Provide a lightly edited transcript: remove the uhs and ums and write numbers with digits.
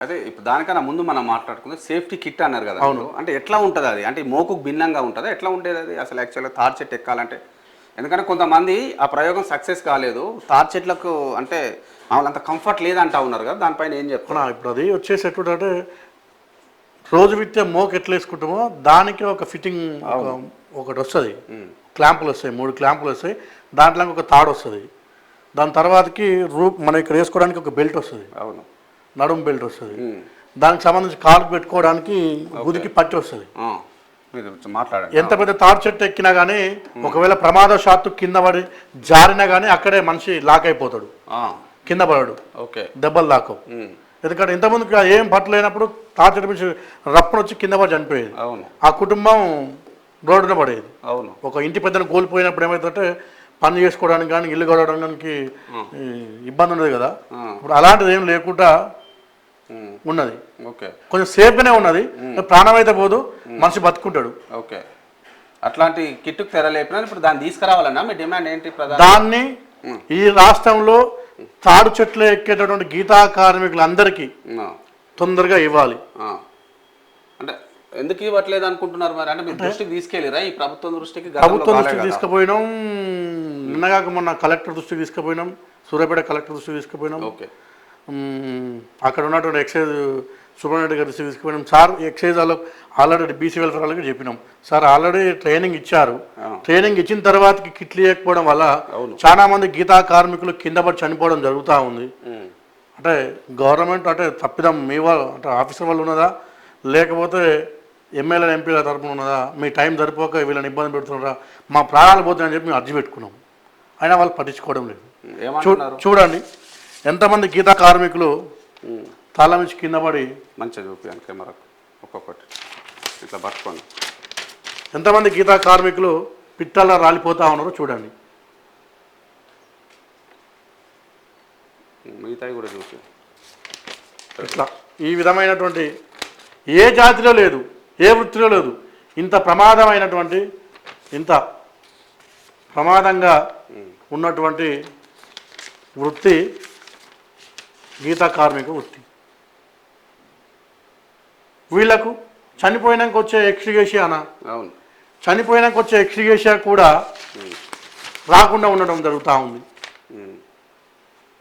అదే ఇప్పుడు దానికన్నా ముందు మనం మాట్లాడుకుందాం సేఫ్టీ కిట్ అన్నారు కదా. అవును. అంటే ఎట్లా ఉంటుంది అది? అంటే మోకుకు భిన్నంగా ఉంటుందా? ఎట్లా ఉండేది అది అసలు యాక్చువల్గా తార్ చెట్టు ఎక్కాలంటే? ఎందుకంటే కొంతమంది ఆ ప్రయోగం సక్సెస్ కాలేదు, తార్ చెట్లకు అంటే మామూలు అంత కంఫర్ట్ లేదంటా ఉన్నారు కదా, దానిపైన ఏం చెప్తున్నా? ఇప్పుడు అది వచ్చేసి ఎట్లుంటే రోజు విత్తే మోక్ ఎట్లా వేసుకుంటామో దానికి ఒక ఫిట్టింగ్ ఒకటి వస్తుంది. క్లాంపులు వస్తాయి, 3 క్లాంపులు వస్తాయి, దాంట్లో ఒక తాడు వస్తుంది. దాని తర్వాతకి మనం ఇక్కడ వేసుకోవడానికి ఒక బెల్ట్ వస్తుంది. అవును, నడుము బెల్ట్ వస్తుంది. దానికి సంబంధించి కాలు పెట్టుకోవడానికి గుదికి పట్టి వస్తుంది. మాట్లాడండి. ఎంత పెద్ద తాడు చెట్టు ఎక్కినా కానీ ఒకవేళ ప్రమాదశాత్తు కింద పడి జారినా కానీ అక్కడే మనిషి లాక్ అయిపోతాడు, కింద పడడు, దెబ్బలు దాకవు. ఎందుకంటే ఇంతకుముందు ఏం పట్టలేనప్పుడు తాడు చెట్టు నుంచి రప్పను వచ్చి కింద పడి చనిపోయేది. ఆ కుటుంబం రోడ్డున పడేది. ఒక ఇంటి పెద్దను కోల్పోయినప్పుడు ఏమవుతుందంటే పని చేసుకోవడానికి కానీ ఇల్లు గడవడానికి ఇబ్బంది ఉండదు కదా. ఇప్పుడు అలాంటిది ఏం లేకుండా ఉన్నది, కొంచెం సేఫ్గానే ఉన్నది. ప్రాణం అయితే పోదు, మనిషి బతుకుంటాడు. ఓకే, అట్లాంటి కిట్టుకు తెరలేపినా ఇప్పుడు దాన్ని తీసుకురావాలన్నా మీ డిమాండ్ ఏంటి? దాన్ని ఈ రాష్ట్రంలో తాడు చెట్లు ఎక్కేటటువంటి గీతా కార్మికులందరికీ తొందరగా ఇవ్వాలి. అంటే ఎందుకు ఇవ్వట్లేదు అనుకుంటున్నారు మరి? అంటే మీరు దృష్టికి తీసుకెళ్ళిరా ఈ ప్రభుత్వం దృష్టికి? ప్రభుత్వం దృష్టికి తీసుకుపోయినాం, నిన్నగాక మొన్న కలెక్టర్ దృష్టికి తీసుకుపోయినాం, సూర్యాపేట కలెక్టర్ దృష్టికి తీసుకుపోయినాం. ఓకే, అక్కడ ఉన్నటువంటి ఎక్సైజ్ సూపరింటెండెంట్ గారి దృష్టికి తీసుకుపోయినాం. సార్ ఎక్సైజ్ వాళ్ళకి ఆల్రెడీ బీసీ వెల్ఫేర్ వాళ్ళకి చెప్పినాం. సార్ ఆల్రెడీ ట్రైనింగ్ ఇచ్చారు, ట్రైనింగ్ ఇచ్చిన తర్వాతకి కిట్లు ఇవ్వకపోవడం వల్ల చాలా మంది గీతా కార్మికులు కింద పడి చనిపోవడం జరుగుతూ ఉంది. అంటే గవర్నమెంట్ అంటే తప్పిదం మీ వాళ్ళు అంటే ఆఫీసర్ వాళ్ళు ఉన్నదా, లేకపోతే ఎమ్మెల్యే ఎంపీల తరపున ఉన్నదా? మీ టైం సరిపోక వీళ్ళని ఇబ్బంది పెడుతున్నారా, మా ప్రాణాలు పోతున్నాయని చెప్పి మేము అర్జీ పెట్టుకున్నాం, అయినా వాళ్ళు పట్టించుకోవడం లేదు. చూడండి ఎంతమంది గీతా కార్మికులు తాళం నుంచి కింద పడి, మంచిగా చూపించాను కెమెరాకు ఒక్కొక్కటి ఇట్లా పట్టుకోండి, ఎంతమంది గీతా కార్మికులు పిట్టల్లా రాలిపోతా ఉన్నారో చూడండి. మిగతాయి కూడా చూసి ఇట్లా ఈ విధమైనటువంటి ఏ జాతిలో లేదు, ఏ వృత్తిలో లేదు ఇంత ప్రమాదమైనటువంటి, ఇంత ప్రమాదంగా ఉన్నటువంటి వృత్తి గీతా కార్మిక వృత్తి. వీళ్లకు చనిపోయినాక వచ్చే ఎక్స్గ్రేషియానా, చనిపోయినాక వచ్చే ఎక్స్గ్రేషియా కూడా రాకుండా ఉండడం జరుగుతూ ఉంది.